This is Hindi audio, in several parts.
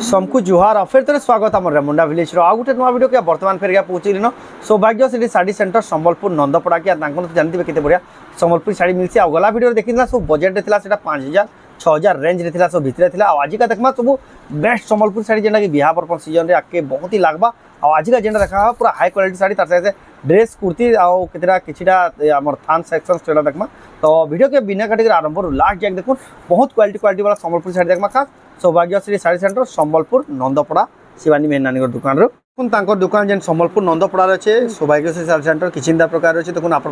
सबको जुहार और फिर तो स्वागत आम रेमुंडा विलेज आ गोटे नुआ वीडियो के बर्तमान फेर पहुँचल सौभाग्य सिटी साड़ी सेंटर संबलपुर नंदपड़ा के जानते केते बढ़िया संबलपुर साड़ी मिलसी आ गला वीडियो देखी सब बजेट था 5000 6000 रेंज रे सब भितर आज का देखा सब बेस्ट संबलपुर साड़ी जेनटा कि बिहा पर्पन सीजन रे आके बहुत ही लगवा आज का जेनटा देखा पूरा हाई क्वालिटी साड़ी तार साथे ड्रेस कुर्ती आउ केतेटा किछिटा हमर थान सेक्शन सेटा देखमा तो वीडियो के बिना काटी आरंभ लास्ट जाक देखो बहुत क्वालिटी वाला संबलपुर साड़ी देखमा खास सौभाग्य श्री साड़ी सेंटर संबलपुर नंदपड़ा शिवानी मेहनानी दुकान दुकान जेन संबलपुर नंदपड़ा अच्छे सौभाग्य श्री साड़ी सेंटर किछिंदा प्रकार अच्छे देखो आप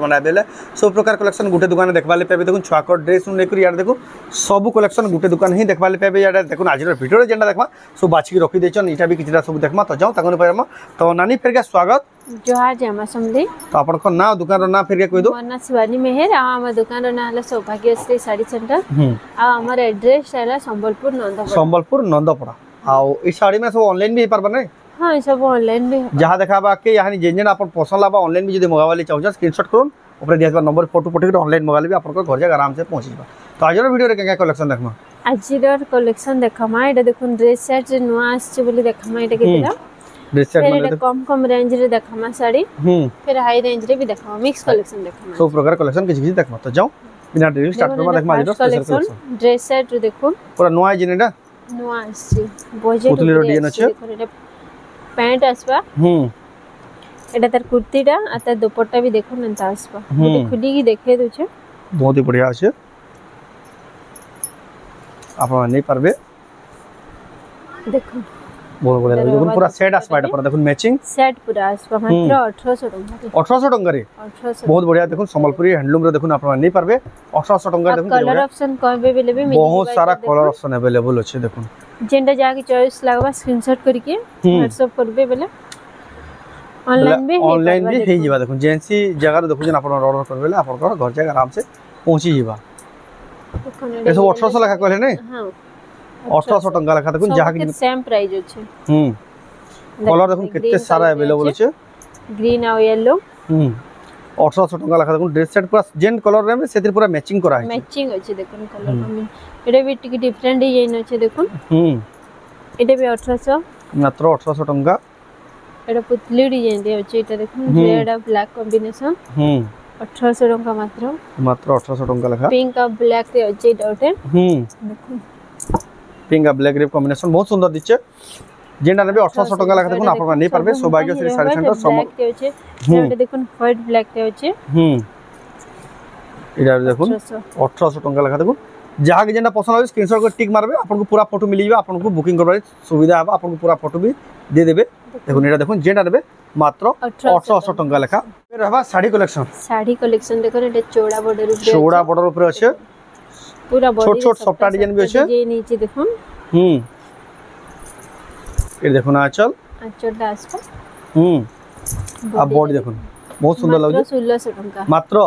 सब प्रकार कलेक्शन गोटे दुकान देखा पाबे देखो छुआक ड्रेस लेकर देखो सब कलेक्शन गोटे दुकान ही देखा पाबे या देखो आज भिडियो जेनटा देखा सब बाछिकी रखी देछन इटा भी किछिटा सब देखमा तो जाओ ताकन पारमा तो नानी फेर के स्वागत जोहार जमा समले तो आपन को ना दुकान रो ना फेर के कहि दो मोर ना शिवानी मेहर आ हम दुकान रो ना हला सौभाग्य श्री साड़ी सेंटर आ हमर एड्रेस है संबलपुर नंदपड़ा आ ई साड़ी में सब ऑनलाइन भी पारबा नै हां सब ऑनलाइन भी जहां देखाबा के यानी जेन अपन पसंद लाबा ऑनलाइन भी जदी मंगावाली चाहो स्क्रीनशॉट करून ऊपर दिया नंबर फोटो पठे ऑनलाइन मंगाले भी अपन को घर जाके आराम से पहुंच जाबा तो आज वीडियो रे क्या कलेक्शन देखमा आज कलेक्शन देखमा एटा देखुन ड्रेस सेट जे नुआ आछे बोली देखमा एटा केतेला ड्रेस सेट माने कम रेंज रे देखमा साड़ी फिर हाई रेंज रे भी देखमा मिक्स कलेक्शन देखमा सब प्रकार कलेक्शन किछ किछ देखमा तो जाओ बिना देरी स्टार्ट करबा देखमा आज स्पेशल कलेक्शन ड्रेस सेट देखुन पूरा नुआ जिनेटा नुआ आछे बजेट पुतली रो डिजाइन अछि पैंट आसबा एटा तार कुर्तीटा आ तार दुपट्टा भी देखो नंता आसबा खुली की देखे दोछे बहुत ही बढ़िया अछि आप नहीं पारबे देखो बहुत बढ़िया देखो पूरा सेट आसबा एटा पर देखो मैचिंग सेट पूरा आसबा मात्र 1800 टका 1800 टका रे 1800 बहुत बढ़िया देखो संबलपुरी हैंडलूम रे देखो आप नहीं पारबे 1800 टका देखो कलर ऑप्शन कहबे बेले भी बहुत सारा कलर ऑप्शन अवेलेबल अछि देखो जेंडा जाके चॉइस लागबा स्क्रीनशॉट करके व्हाट्सएप करबे बेले ऑनलाइन भी हे जीवा देखो जेंसी जगह रे देखो जन आपण ऑर्डर करबे ले आपण घर जाके आराम से पहुंची जीवा ए सब 1800 लखा कहले नै हां 1800 टका लखा देखो जहां की सेम प्राइस अछि कलर देखो कितने सारा अवेलेबल अछि ग्रीन और येलो 1800 टका लखा देखो ड्रेस सेट पूरा जेन कलर रे में सेतिर पूरा मैचिंग करा है मैचिंग अछि देखो कलर में एटा भी टिक डिफरेंट डिजाइन अछि देखो एटा भी 1800 मात्र 1800 टका एटा पुतली डिजाइन दे अछि एटा देखो रेड और ब्लैक कॉम्बिनेशन 1800 टका मात्र 1800 टका लखा पिंक और ब्लैक रे अछि एटा ओटे देखो पिंक और ब्लैक रे कॉम्बिनेशन बहुत सुंदर दिछे जेंडा रे 1800 टका लखा देखो आपण नहीं पारबे सौभाग्य श्री साड़ी सेंटर ब्लैक के अछि एटा देखो व्हाइट ब्लैक के अछि इधर देखो 1800 टका लखा देखो जहां के जेंडा पसंद हो स्क्रीनशॉट को टिक मारबे आपन को पूरा फोटो मिल जाबे आपन को बुकिंग करबा सुविधा है आपन को पूरा फोटो भी दे देबे देखो एटा देखो जेंडा रे मात्र 1800 टका लखा फिर रहबा साड़ी कलेक्शन देखो एटा चौड़ा बॉर्डर ऊपर अछि पूरा बॉडी छोट सफ्टा डिजाइन भी अछि जे नीचे देखो ये देखो ना आंचल आसपा अब बॉडी देखो बहुत सुंदर लागे 1600 टका मात्र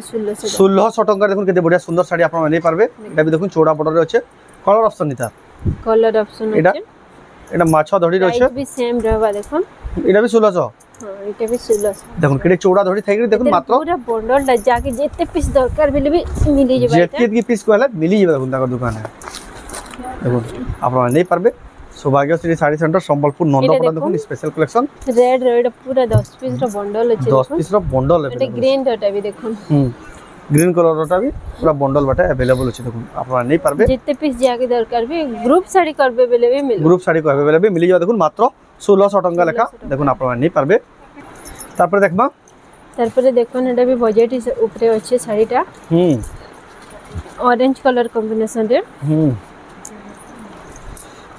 1600 टका देखो केते बढ़िया सुंदर साड़ी आपण नै पारबे एटा भी देखो चौड़ा बॉर्डर रे अछि कलर ऑप्शन निता कलर ऑप्शन अछि एटा माछा धड़ी रे अछि भी सेम रहबा देखो एटा भी 1600 हां एटा भी 1600 देखो केते चौड़ा धड़ी थाई देखो मात्र पूरा बंडल जाके जेते पीस दरकार बेले भी मिली जेबा जेते की पीस कहला मिली जेबा देखो ताकर दुकान है देखो आपण नै पारबे सौभाग्य श्री साड़ी सेंटर संबलपुर नंदपड़ा देखो स्पेशल कलेक्शन रेड पूरा 10 पीस रो बंडल अछि 10 पीस रो बंडल है एटा ग्रीन डटा भी देखो ग्रीन कलर रोटा भी पूरा बंडल बाटे अवेलेबल अछि देखो आपण नहीं पारबे जेते पीस जाके दरकार भी ग्रुप साड़ी करबे बेले भी मिल ग्रुप साड़ी कहबे बेले भी मिली जाय देखो मात्र 1600 टका लेखा देखो आपण नहीं पारबे तापर देखबा तारपरे देखो एटा भी बजेट ऊपर अछि साड़ीटा ऑरेंज कलर कॉम्बिनेशन रे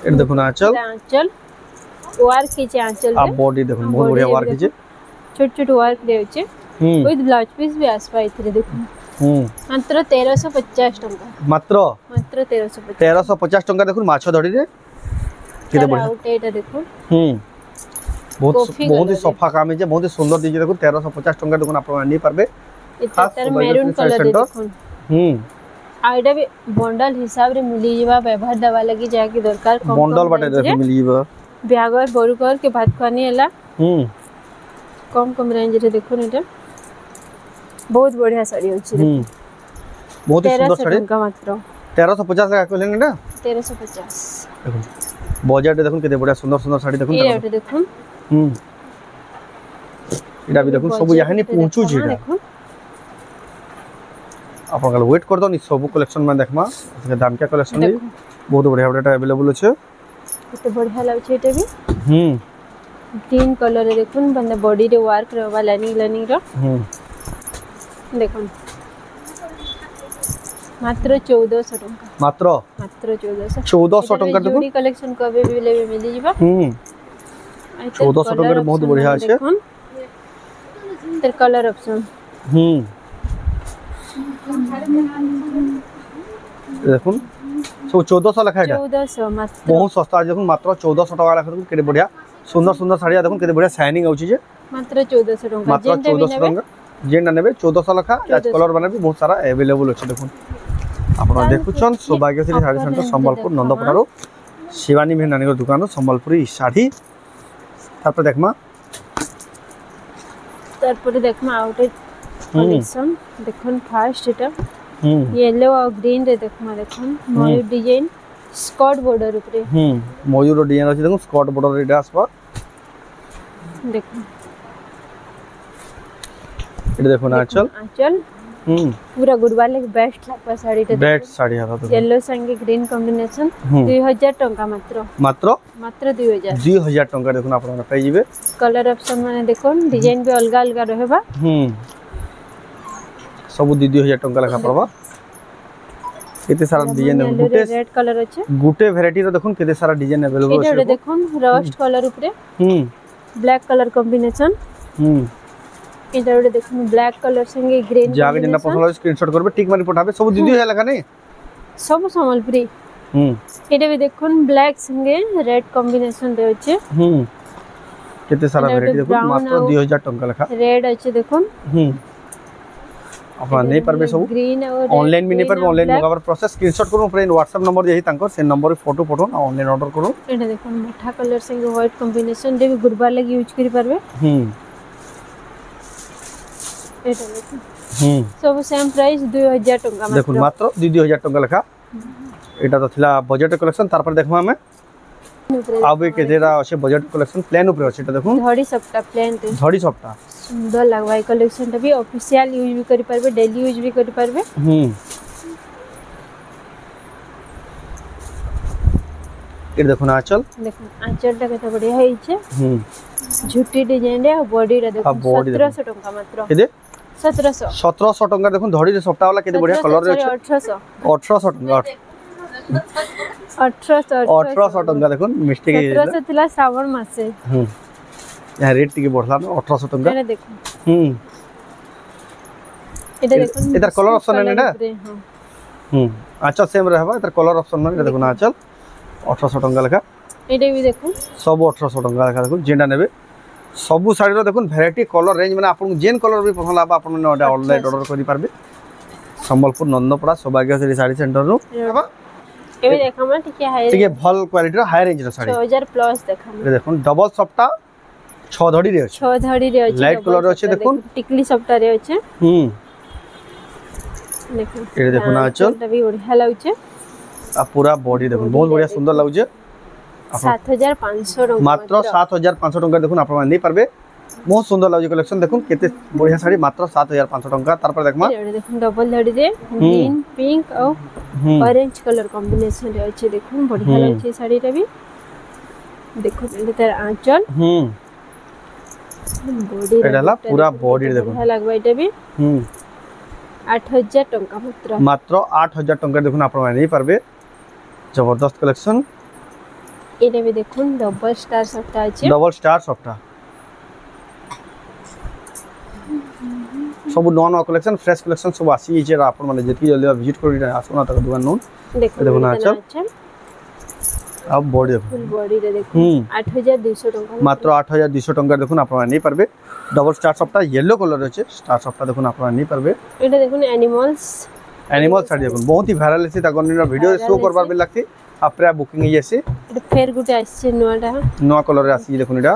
एट देखो ना आंचल वर्क कीचे आंचल आ बॉडी देखो बहुत बढ़िया वर्क कीचे छोट छोट वर्क दे अछि विद ब्लाउज पीस भी आसपा इतरे देखो मात्र 1350 टका मात्र 1350 टका देखो माछो धड़ी रे केते बढ़िया एटा देखो बहुत ही सफा काम है बहुत ही सुंदर दीजिए देखो 1350 टका देखो आप नहीं पारबे इतर मेरून कलर देखो आ एटा भी बंडल हिसाब रे मिली जीवा व्यवहार दवा लगी जाय कि दरकार कम बंडल बाटे देखो मिली जीवा ब्यागर बरुकर के भात खानी हला कम कम रेंज रे देखो नेटा बहुत बढ़िया साड़ी होची बहुत ही सुंदर साड़ी का मात्र 1350 का कहले नेटा 1350 देखो बजट देखो केते बढ़िया सुंदर सुंदर साड़ी देखो ये देखो इडा भी देखो सब यहां नहीं पहुंचू जेडा आपन कल वेट कर दो नि सब कलेक्शन में देखमा इसके दाम क्या कलेक्शन है बहुत बढ़िया बढ़िया अवेलेबल আছে एते बढ़िया लाग छै एते भी ग्रीन कलर रे देखुन बंदा बॉडी रे वर्क रहबा लाइनिंग रो देखुन मात्र 1400 टका मात्र 1400 टका देखो जोड़ी कलेक्शन कबे भी ले मिली जीवा 1400 टका रे बहुत बढ़िया আছে तर कलर ऑप्शन देखुन सब 1400 लिखा है 1400 मात्र बहुत सस्ता देखुन मात्र 1400 टका लिखा देखुन केते बढ़िया सुंदर सुंदर साड़ी देखुन केते बढ़िया शाइनिंग होची जे मात्र 1400 टका मात्र 1400 टका जेंडा नेबे 1400 लिखा आज कलर बने भी बहुत सारा अवेलेबल अछि देखुन आपण देखुछन सौभाग्यश्री साड़ी सेंटर संबलपुर नंदपड़ा रो शिवानी मेहर नानी दुकान संबलपुरी साड़ी तापर देखमा आउट कलेक्शन देखुन फास्ट एटा येलो और ग्रीन रे देखमा देखुन मयूर डिजाइन स्कर्ट बॉर्डर ऊपर मयूर डिजाइन अछि देखुन स्कर्ट बॉर्डर रे आसबा देखुन ये देखो ना आंचल पूरा गुरबार लगे बेस्ट लागबा साड़ी टे बेस्ट साड़ी है तो येलो संगे ग्रीन कॉम्बिनेशन 2000 टका मात्र मात्र मात्र 2000 टका देखुन आपण पाई जिवे कलर ऑप्शन माने देखुन डिजाइन भी अलग अलग रहबा सब 2000 टका लखा पड़बा केते सारा डिजाइन गुटे रेड कलर अछि गुटे वैरायटी रो देखुन केते सारा डिजाइन अवेलेबल अछि एटा देखुन रस्ट कलर ऊपर ब्लैक कलर कॉम्बिनेशन एटा देखुन ब्लैक कलर संगे ग्रीन जागे जिना पसंद हो स्क्रीनशॉट करबे ठीक मारी पठाबे सब 2000 लखा नै सब संबलपुरी एटा भी देखुन ब्लैक संगे रेड कॉम्बिनेशन रे अछि केते सारा वैरायटी देखुन मात्र 2000 टका लखा रेड अछि देखुन अपन नहीं परबे सब ग्रीन और ऑनलाइन भी नहीं परबे ऑनलाइन मगावर प्रोसेस स्क्रीनशॉट करू फ्रेंड व्हाट्सएप नंबर देही तांको से नंबर फोटो पठो ऑनलाइन ऑर्डर करू एटा देखुन मोठा कलर संगे व्हाइट कॉम्बिनेशन दे गुरबार लगी यूज करि परबे एटा देखुन सब सेम प्राइस 2000 टका मात्र देखुन मात्र 2000 टका लखा एटा तो थिला बजट कलेक्शन तार पर देखमा हमें आबे के जेरा अछि बजट कलेक्शन प्लान ऊपर अछि एटा देखुन धड़ी सप्ताह प्लान ते धड़ी सप्ताह सुंदर लगवा है कलेक्शन भी ऑफिशियल यूज भी करि परबे डेली यूज भी करि परबे ये देखो ना आंचल टा केते बढ़िया है छै झुटी डिजाइन रे बॉडी रे देखो 1700 टका मात्र केदे 1700 टका देखो धड़ी रे सप्ताह वाला केते बढ़िया कलर रे छै 1800 टका 1800 टका देखो मिस्टेक है 1700 थिला श्रावण मासे या रेट टिके बढ़ला ना 1800 टका एटा देखो एटा देखो इधर कलर ऑप्शन है ना अच्छा सेम रहबा इधर कलर ऑप्शन में देखो ना चल 1800 टका लखा एटा भी देखो सब 1800 टका लखा देखो जेंडा नेबे सब साड़ी रो देखो वैरायटी कलर रेंज माने आपन जेन कलर भी पसंद लाबा आपन ऑनलाइन ऑर्डर करि पारबे संबलपुर नंदपड़ा सौभाग्यश्री साड़ी सेंटर रो एबे देखमा ठीक है भल क्वालिटी रो हाई रेंज रो साड़ी 6000 प्लस देखमा देखो डबल सप्ता 6 धड़ी रे अछि 6 धड़ी रे अछि लाइट कलर रे अछि देखो टिकली सप्ता रे अछि देखो ये देखो ना चल भी बढ़िया लागु छै आ पूरा बॉडी देखो बहुत बढ़िया सुंदर लागु छै 7500 टका मात्र 7500 टका देखो आपण नहीं पारबे बहुत सुंदर लागु कलेक्शन देखो केते बढ़िया साड़ी मात्र 7500 टका तार पर देखमा देखो डबल धड़ी रे ग्रीन पिंक और ऑरेंज कलर कॉम्बिनेशन रे अछि देखो बढ़िया लागु छै साड़ी रे भी देखो एतर आंचल बॉडी एडाला पूरा बॉडी देखो बढ़िया लागबा एटा भी 8000 टका मात्र 8000 टका देखो आपण नहीं पारबे जबरदस्त कलेक्शन एटा भी देखुन डबल स्टार सप्ताह अछि डबल स्टार सप्ताह सब नॉन कलेक्शन फ्रेश कलेक्शन सब आसी छै आपण माने जति जल्दी विजिट करि आसुना तक दुकान नो देखो ना चल अब बॉडी देखो फुल बॉडी रे देखो 8200 टका मात्र 8200 टका देखो आपण नहीं पारबे डबल स्टार सप्ताह येलो कलर अछि स्टार सप्ताह देखो आपण नहीं पारबे एटा देखुन एनिमल्स एनिमल साड़ी देखो बहुत ही वायरल है ता गनिरा वीडियो शो करबार बेल लागती आपरे बुकिंग ही जैसे এটা ফের গুটে আসছে নোয়াটা नवा कलर रे आसी देखो एटा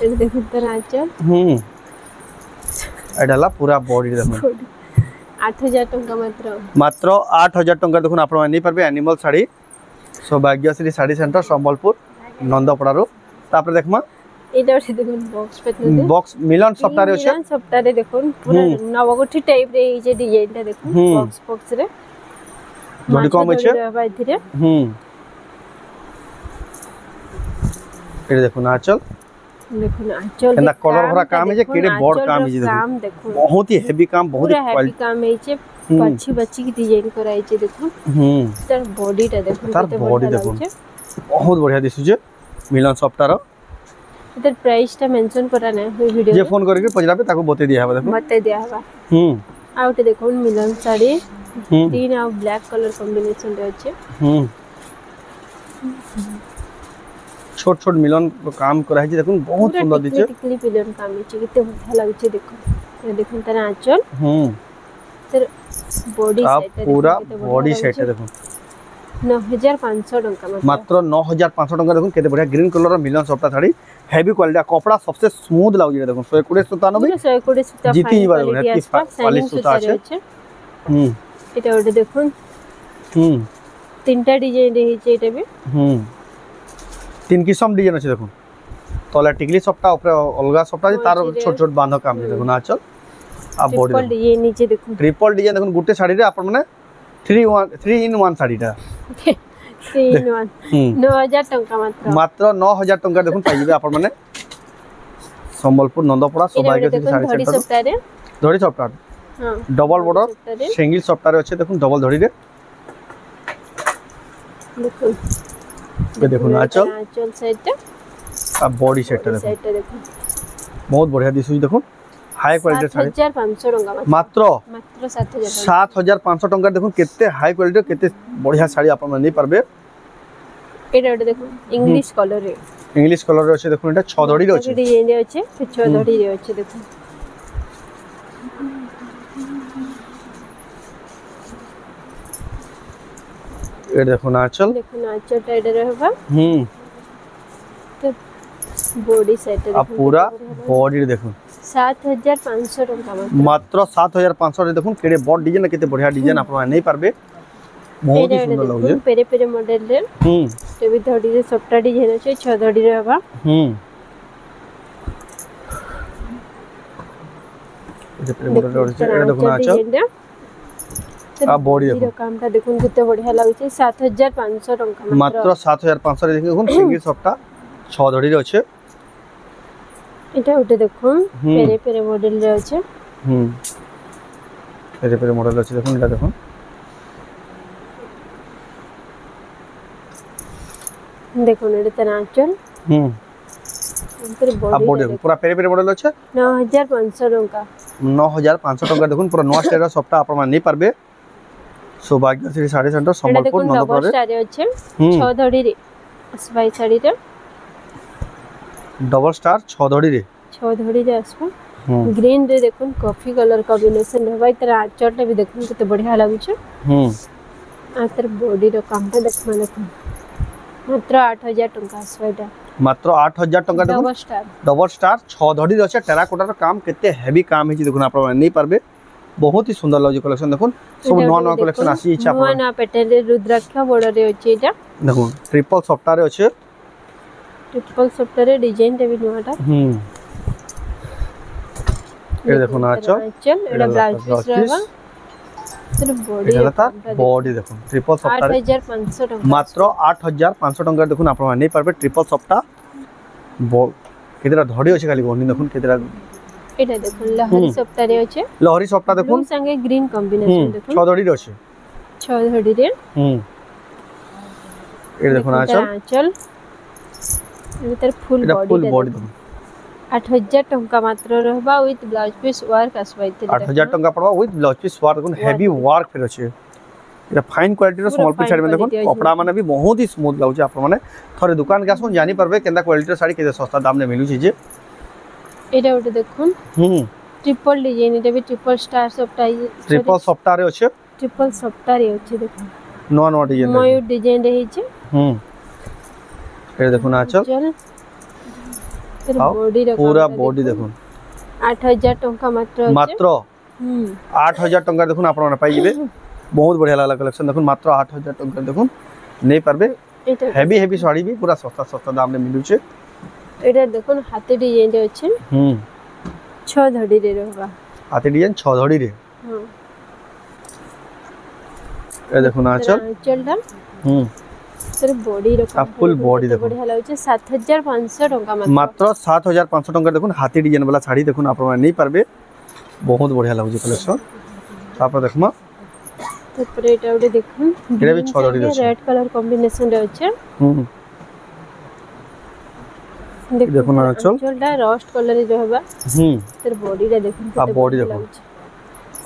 এটা দেখুন তার আঁচল एटा ला पूरा बॉडी देखो 8000 टंका मात्र मात्र 8000 टंका देखो आपण माने परबे एनिमल साड़ी सौभाग्यश्री साड़ी सेंटर संबलपुर नंदपड़ा रो तापर देखमा এটা ওঠে দেখুন বক্স পেতনে बॉक्स मिलन सप्ताह रे আছে মিলন সপ্তাহে দেখুন পুরো নবগঠি টাইপ রে এই যে ডিজাইনটা দেখুন বক্স বক্স রে ধরি কম আছে বাইধিরে এটা দেখুন আঁচল দেখুন আঁচল কেনা কলর ভরা কাম है जे केडे बड़ काम है जे काम देखो बहुत ही हेवी काम बहुत ही हेवी काम है जे बच्ची बच्ची की डिजाइन कराई छे देखो तार बॉडीटा देखो तार बॉडी देखो बहुत बढ़िया दिसु जे मिलन सप्ताह रो इधर प्राइसटा मेंशन करा नै होई वीडियो जे फोन करके पजराबे ताको बते दिया हबा देखो बते दिया हबा आउट देखो मिलन साड़ी ग्रीन और ब्लैक कलर कॉम्बिनेशन रे अछि छोट छोट मिलन काम करा है देखो बहुत सुंदर दिचे टिकली मिलन काम छै किते अच्छा लागे छै देखो ये देखो तार आंचल तर बॉडी सेट पूरा बॉडी सेट है देखो 9500 टंका मात्र 9500 टंका देखो केते बढ़िया ग्रीन कलर मिलन सप्ताह साड़ी हेवी क्वालिटी कपड़ा सबसे स्मूथ लागे देखो 120 सूता जीती ही बारे क्वालिटी सूता আছে এটা ওটা দেখুন তিনটা ডিজাইন রয়েছে এটা भी तीन किस्म डिजाइन আছে দেখুন তলা টিকলি সপটা উপরে অলগা সপটা আছে তার ছোট ছোট বাঁধা কাম আছে দেখুন আঁচল আর বডি ট্রিপল ডিজাইন নিচে দেখুন ট্রিপল ডিজাইন দেখুন গুটে শাড়ি রে আপন মানে 3 in 1 শাড়িটা 3 in 1 9000 टंका मात्र 9000 टंका देखुन पाइबे आपन माने संबलपुर नंदपड़ा सौभाग्यश्री साड़ी सेंटर धड़ी सप्ताह हां डबल बॉर्डर सिंगल सप्ताह रे अछि देखुन डबल धड़ी रे देखुन आंचल सेट आ बॉडी सेट देखुन बहुत बढ़िया दिसु देखुन हाई क्वालिटी साड़ी 7500 टंका मात्र 7500 टंका देखुन केते हाई क्वालिटी केते बढ़िया साड़ी आपन नै परबे एटा देखुन इंग्लिश कलर रे अछि देखुन एटा 6 धड़ी रे अछि डिजाइन रे अछि 6 धड़ी रे अछि देखुन ए देखुन आंचल टाइड रहबा तो बॉडी सेट आ पूरा बॉडी देखुन 7500 टंका मात्र 7500 रे देखुन केडे बॉड डिजाइन केते बढ़िया डिजाइन आपण नै पारबे बहुत ही सुंदर लागे पेरे पेरे मॉडल रे ते भी धड़ी रे सप्ता डिजाइन छै 6 धड़ी रे हबा ये पेरे मॉडल रे देखुन आंचल आ बॉडी देखो कामटा देखुन किते बढ़िया लागै छै 7500 टंका मात्र 7500 रे देखुन सिंगल सप्ता 6 धड़ी रे अछि এটা ওটা দেখুন পেরে পেরে মডেল রে আছে পেরে পেরে মডেল আছে দেখুন এটা দেখুন দেখুন এটা তার আঁচল বডি দেখুন পুরা পেরে পেরে মডেল আছে 9500 टंका 9500 टंका देखुन पूरा नवा स्टाइल सप्ताह आपण मान नै पारबे सौभाग्यश्री साड़ी सेंटर संबलपुर नंदपड़ा रे साड़ी আছে 6 धड़ी रे असबाई साड़ी रे डबल स्टार 6 धड़ी रे आसबा ग्रीन रे देखुन कॉफी कलर कॉम्बिनेशन है भाई तेरा आंचलटा भी देखुन किते बढ़िया लागु छै आ तर बॉडी रो कामटा देखमा देखुन मात्र 8000 टंका आसबाटा मात्र 8000 टंका देखुन डबल स्टार 6 धड़ी रे छै टेराकोटा रो काम केते हेवी काम है देखुन आपण नै पारबे बहुत ही सुंदर लागे कलेक्शन देखुन सब नवा नवा कलेक्शन आसी छै आपण नवा पैटर्न रे रुद्राक्ष बॉर्डर रे अछि एटा देखुन ट्रिपल सप्ताह रे अछि ट्रिपल सप्ताह रे डिजाइन टे भी नवाटा ये देखो ना आंचल एटा ब्लाउज पीस रहबा तर बॉडी एटा बॉडी देखो ट्रिपल सप्ताह 8500 टंका मात्र 8500 टंका देखुन आपण नै पारबे ट्रिपल सप्ताह केतेरा धड़ी अछि खाली गोनी देखुन केतेरा एटा देखुन लहरी सप्ताह रे अछि लहरी सप्ताह देखुन संगे ग्रीन कॉम्बिनेशन देखुन 6 धड़ी रे अछि 6 धड़ी रे ये देखो ना आंचल इधर फुल बॉडी 8000 टंका मात्र रहबा विथ ब्लाउज पीस वर्क आसबा 8000 टंका पड़बा विथ ब्लाउज पीस वर्क देखुन हेवी वर्क फिर अछि एटा फाइन क्वालिटी रो स्मॉल पीस साड़ी में देखुन कपड़ा माने भी बहुत ही स्मूथ लागु छै आपण माने थरे दुकान के आसुन जानि परबे केंदा क्वालिटी रो साड़ी केते सस्ता दाम ने मिलु छै जे एटा उटे देखुन ट्रिपल डिजाइन एटा भी ट्रिपल स्टार सफ्टा ट्रिपल सफ्टा रे अछि ट्रिपल सफ्टा रे अछि देखो नो नो डिजाइन मयूर डिजाइन रे हिचे ए देखो ना चल तेरे बॉडी रे पूरा बॉडी देखो 8000 टंका मात्र मात्र 8000 टंका देखो आपण माने पाई जिवे बहुत बढ़िया लागला कलेक्शन देखो मात्र 8000 टंका देखो नहीं पारबे हेवी हेवी साड़ी भी पूरा सस्ता सस्ता दाम रे मिलु छे एटा देखो हाथी डिजाइन रे अछि 6 धड़ी रे रहबा हाथी डिजाइन 6 धड़ी रे ए देखो ना चलदा सर बॉडी रे फुल बॉडी देखो बढ़िया लागै छै 7500 टंका मात्र 7500 टंका देखो हाथी डिजाइन वाला साड़ी देखो आपण माने नहीं पारबे बहुत बढ़िया लागै छै कलेक्शन तापर देखमा तापर एटा ओडे देखन एटा भी 6 धड़ी रे रेड कलर कॉम्बिनेशन रे अछि देखो ना चलदा रस्ट कलर रे रहबा तेर बॉडी रे देखन आ बॉडी देखो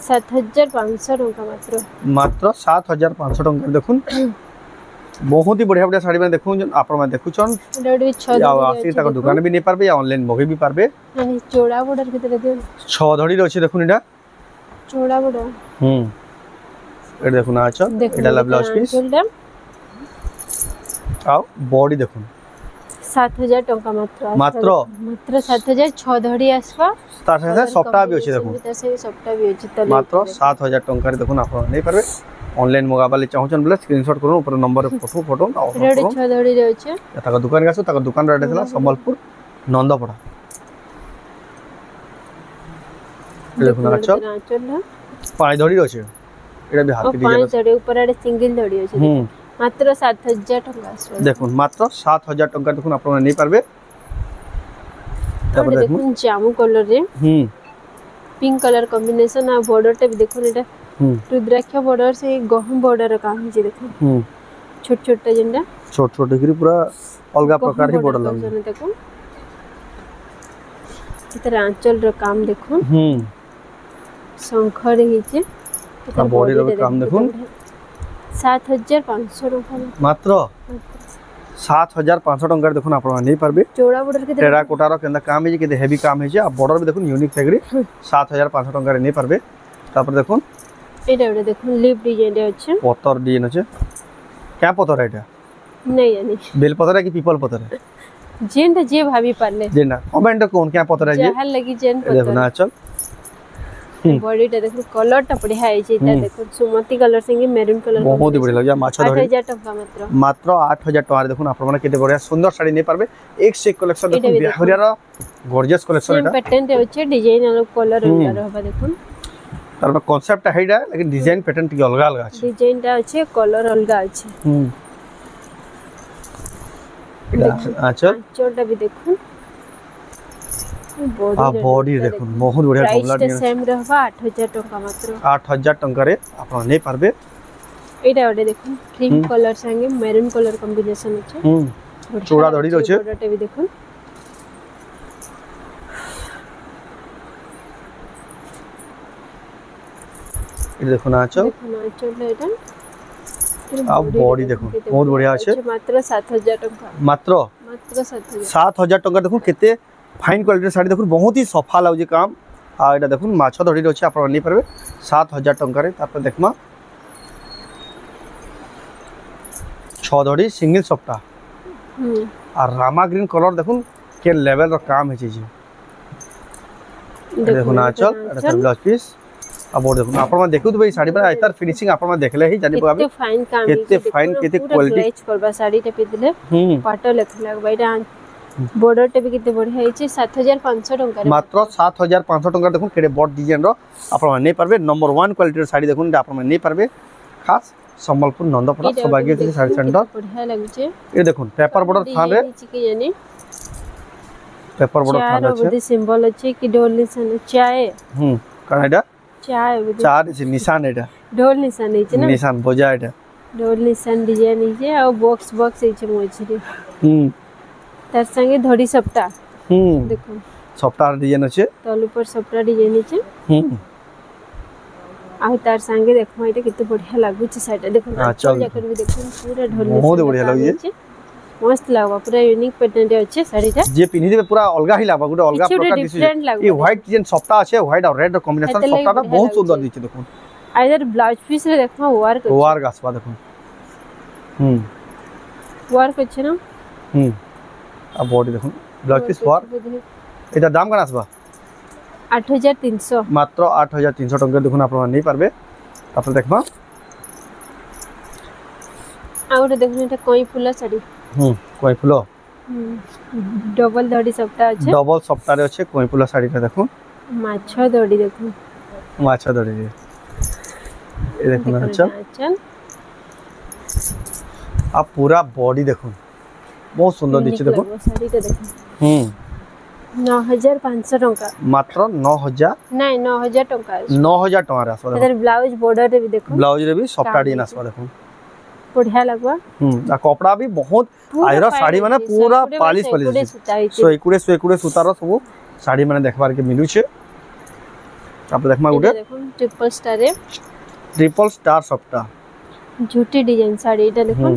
7500 टंका मात्र मात्र 7500 टंका देखुन बहुत ही बढ़िया बढ़िया साड़ी में देखु आपण में देखु छन एटा 6 आ आसी तक दुकान भी नहीं पारबे या ऑनलाइन मगे भी पारबे नहीं चौड़ा बॉर्डर केते दे 6 धड़ी रे अछि देखुन एटा चौड़ा बॉर्डर एटा देखुन आछ एटा ला ब्लाउज पीस आ बॉडी देखुन 7000 टंका मात्र मात्र 7000 6 धड़ी आसबा तार से सफ्टा भी अछि देखुन तार से सफ्टा भी अछि त मात्र 7000 टंका रे देखुन आपण नहीं पारबे ऑनलाइन मगाबाले चाहछन बोले स्क्रीनशॉट करू ऊपर नंबर रे फोटो रेड 6 धड़ी रे अछि तका दुकान गासु तका दुकान रे देला संबलपुर नंदपड़ा देखुन चल 5 धड़ी अछि एटा भी हाथी डिजाइन 5 धड़ी ऊपर आडे सिंगल धड़ी अछि मात्र 7000 टंका आसबा देखुन मात्र 7000 टंका देखुन आपण नहीं पारबे तब देखुन जामु कलर रे पिंक कलर कॉम्बिनेशन आ बॉर्डर टे भी देखुन एटा रुद्राक्ष बॉर्डर से गहम बॉर्डर काम जे देखो छोट छोट जेंडा छोट छोट डिग्री पूरा अलगा प्रकार के बॉर्डर लगे देखो इतर आंचल रो काम देखो शंखर हिचे इतर बॉडी रो काम देखो 7500 टका मात्र 7500 टंका देखो आपण नहीं पारबे चौड़ा बॉर्डर के टेरा कोटारो केंदा काम है के हेवी काम है आ बॉर्डर भी देखो यूनिक थेगरी 7500 टंका रे नहीं पारबे तापर देखो एटा देखो लिप डिजाइन रे अछि पत्थर डिजाइन अछि क्या पत्थर एटा नहीं यानी बेल पत्थर है कि पीपल पत्थर है जेंटा जे भाभी पारले जेना कमेंट कोन क्या पत्थर है जे जहां लगी जेन पत्थर देखो ना चल बॉडी टा देखो कलर टा बढ़िया है जे देखो सुमती कलर संगे मैरून कलर बहुत ही बढ़िया लगे माछा धरी 8000 टका मात्र 8000 टका देखो आपण माने केते बढ़िया सुंदर साड़ी नहीं पारबे एक से एक कलेक्शन देखो बिहारिया गॉर्जियस कलेक्शन एटा पैटर्न रे अछि डिजाइन और कलर रहबा देखो तार कांसेप्ट हैडा लेकिन डिजाइन पैटर्न टी अलग अलग अछि डिजाइन टा अछि कलर अलग अछि आचल चोटा भी देखो बॉडी देखो बहुत बढ़िया कपड़ा डिजाइन सेम रहबा 8000 टका मात्र 8000 टका रे आपण नहीं पारबे एटा ओडे देखो क्रीम कलर संगे मैरून कलर कॉम्बिनेशन अछि चौड़ा धड़ी रो छै ओडा भी देखो ये देखो ना चल एटा आ बॉडी देखो बहुत बढ़िया আছে मात्र 7000 टका मात्र 7000 टका देखो केते फाइन क्वालिटी साड़ी देखो बहुत ही सफा लागो काम आ एटा देखो माछ धड़ी रो छै आपण नहीं पारबे 7000 टका रे तापर देखमा 6 धड़ी सिंगल सफ्टा आ रामा ग्रीन कलर देखो के लेवल रो काम है छी देखो ना चल एटा ब्लाउज पीस अब देखो आपण देखु तो भाई साड़ी पर आइतार फिनिशिंग आपण देखले ही जानि पाबे केते फाइन काम केते फाइन केते क्वालिटी मैच करबा साड़ी टे पिदले पाटो लेखला बाइडा बॉर्डर टे भी केते बढ़िया हिचे 7500 टका रे मात्र 7500 टका देखो केडे बॉड डिजाइन रो आपण नहीं पारबे नंबर 1 क्वालिटी रो साड़ी देखो आपण नहीं पारबे खास संबलपुर नंदपड़ा सौभाग्य के साड़ी सेंटर बढ़िया लागै छे ये देखो पेपर बॉर्डर थान रे यानी पेपर बॉर्डर थान रे बॉडी सिंबल अछि कि ढोल निशान चाय कनाडा चार निशान एटा ढोल निशान हिचे ना निशान बजा एटा ढोल निशान डिजाइन हिचे आ बॉक्स हिचे मोछरी तार संगे धड़ी सप्ता देखो सप्ता डिजाइन अछि तल ऊपर सप्ता डिजाइन हिचे आ तार संगे देखो एटा किते बढ़िया लागु छै साइड देखो चल जाकर भी देखो पूरा ढोल बहुत बढ़िया लागे मस्त लागबा पूरा यूनिक पैटर्न रे अच्छे साड़ीटा जे पिन्हि देबे पूरा अलगा ही लागबा गुटे अलगा किछु प्रकार different दिसि लागबा ये व्हाइट जेन सप्ता আছে व्हाइट और रेड कॉम्बिनेशन हेते लागि सप्ताटा बढ़िया बहुत सुंदर लाଗୁଛି। दिछि देखुन आइदर ब्लाउज पीस रे देखमा वर्क वार गासबा देखुन वर्क अच्छे ना आ बॉडी देखुन ब्लाउज पीस वार एटा दाम कना आसबा 8300 मात्र 8300 टंका देखुन आपण नै पारबे आपण देखबा आउर देखुन एटा कोई फुला साड़ी कोई फुलो डबल धड़ी सबटा अच्छे डबल सप्ताह रे अछि कोई फुला साड़ी का देखुन माछा दड़ी देखुन माछा दड़ी ए देखुन अच्छा आ पूरा बॉडी देखुन बहुत सुंदर दिछि देखुन साड़ी का देखुन 9500 टंका मात्र 9000 नहीं 9000 टंका 9000 टका रे आसबा इधर ब्लाउज बॉर्डर रे भी देखो ब्लाउज रे भी सप्ताह डी आसबा देखुन बढ़िया लगवा आ कपड़ा भी बहुत आइरा साड़ी माने पूरा पालिश पालिश सोइकुडे सुतार सब साड़ी माने देखबार के मिलु छे आप देखमा गुटे देखो ट्रिपल स्टार सप्ताह झूठी डिजाइन साड़ी एटा देखो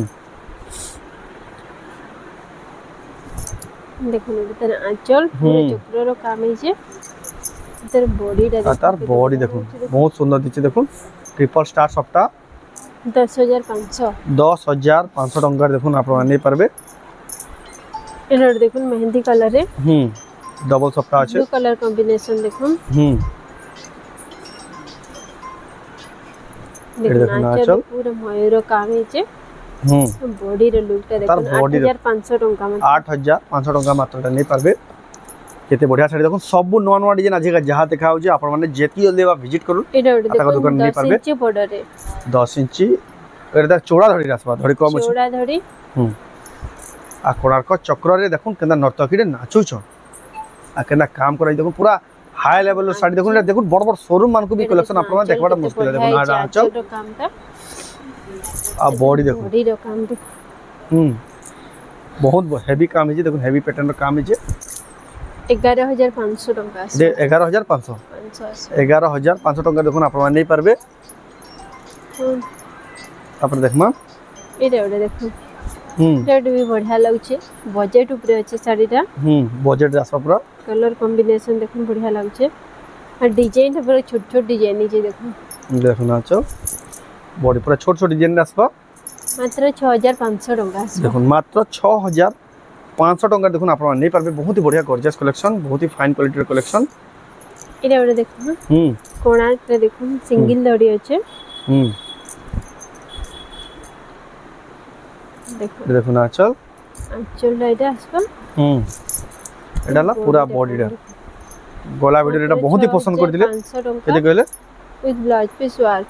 देखो इधर आंचल पूरा चक्र रो काम है जे इधर बॉडी दा देखो तार बॉडी देखो बहुत सुंदर दिछि देखो ट्रिपल स्टार सप्ताह 10500 टंका देखुन आप नै पारबे एनर देखुन मेहंदी कलर रे डबल सप्ताह আছে ब्लू कलर कॉम्बिनेशन देखुन देखुन आंचल पूरा मयूर काम है जे बॉडी रे लुकटा देखुन 8500 टंका में 8500 टंका मात्र नै पारबे केते बढ़िया साड़ी देखुन सब नवा नवा डिजाइन आज जहां देखा होजे आपण माने जेती जल्दी बा विजिट करू एटा देखुन 10 इंच बॉर्डर रे 10 इंच एटा चौड़ा धड़ी रासबा धड़ी कम अछि चौड़ा धड़ी आ कोणार्क चक्र रे देखुन केना नर्तकी रे नाचु छ आ केना काम कराई देखुन पूरा हाई लेवल रो साड़ी देखुन देखुन बड़ बड़ शोरूम मान को भी कलेक्शन आपण माने देखबाटा मुश्किल है देखुन आ चल कामटा आ बॉडी देखुन बॉडी रो काम देखुन बहुत हेवी काम है जे देखुन हेवी पैटर्न रो काम है जे 11500 टंका 11500 11500 टंका देखुन आपण माने नै पारबे अपन देखमा एटा देखो रेड भी बढ़िया लागुचे बजट ऊपर अछि साड़ीटा बजट आसबा पूरा कलर कॉम्बिनेशन देखो बढ़िया लागुचे और डिजाइन पूरा छोट छोट डिजाइन जे देखो देखुन आछो बॉडी पूरा छोट छोट डिजाइन आसबा मात्र 6500 टंका देखुन मात्र 6500 टंका देखुन आपण नै पारबे बहुत ही बढ़िया गॉर्जियस कलेक्शन बहुत ही फाइन क्वालिटी रो कलेक्शन एटा देखो कोणार्क रे देखो सिंगल दड़ी अछि देखुन आंचल लाइट आसबा एडाला पूरा बॉडी रे गोला वीडियो एटा बहुत ही पसंद कर दिले केते कहले विथ ब्लाउज पीस वर्क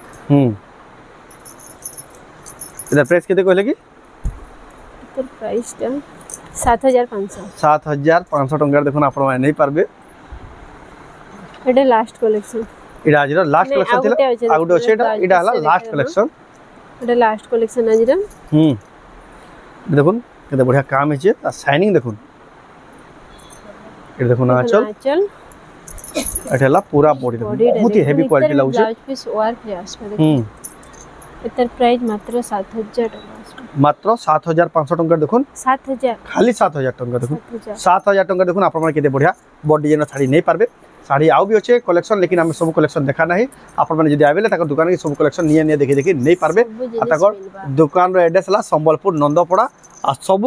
इधर प्राइस केते कहले की इधर प्राइस 7500 टंका देखुन आपण नै पारबे एटा लास्ट कलेक्शन एटा आज लास्ट कलेक्शन थिला आउट अछि एटा हला लास्ट कलेक्शन एटा लास्ट कलेक्शन आज देखुन केते बढ़िया काम है आ शाइनिंग देखुन ए देखुन आंचल एठला पूरा बॉडी बहुत ही हेवी क्वालिटी लागु छै ब्लाउज पीस वर्क रे आसबा देखुन एतर प्राइस मात्र 7000 टका मात्र 7500 टंका देखुन 7000 खाली 7000 टंका देखुन 7000 टंका देखुन आपण माने केते बढ़िया बॉडी डिजाइन साड़ी नै पारबे साड़ी आउ भी अच्छे कलेक्शन लेकिन हम सब कलेक्शन देखा नहीं आपण माने जदी आबेले ताकर दुकान के सब कलेक्शन निये देखि देखि नहीं पारबे आ ताकर दुकान रो एड्रेस ला संबलपुर नंदपड़ा आ सब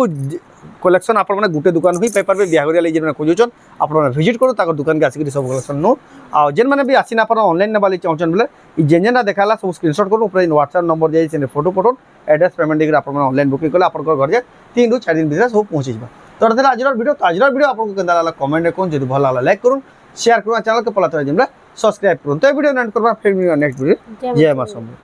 कलेक्शन आपण माने गुटे दुकान ही पाई पारबे बिहागरिया ले जेना खोजुचन आपण माने विजिट करू ताकर दुकान के आसी सब कलेक्शन नो आ जेन माने भी आसी ना आपण ऑनलाइन ने वाली चाहचन बोले ई जेन जेना देखाला सब स्क्रीनशॉट करू ऊपर WhatsApp नंबर जाई से फोटो फोटो एड्रेस पेमेंट देकर आपण माने ऑनलाइन बुकिंग कले आपण घर जे 3 रु 4 दिन भीतर सब पहुंची जबा तो आज वीडियो आपको केनदा लागला कमेंट रे कोन जदी भल लागला लाइक करू शेयर करू चैनल के पला तो जिमला सब्सक्राइब करू तो वीडियो एंड करबा फिर नेक्स्ट वीडियो जय मां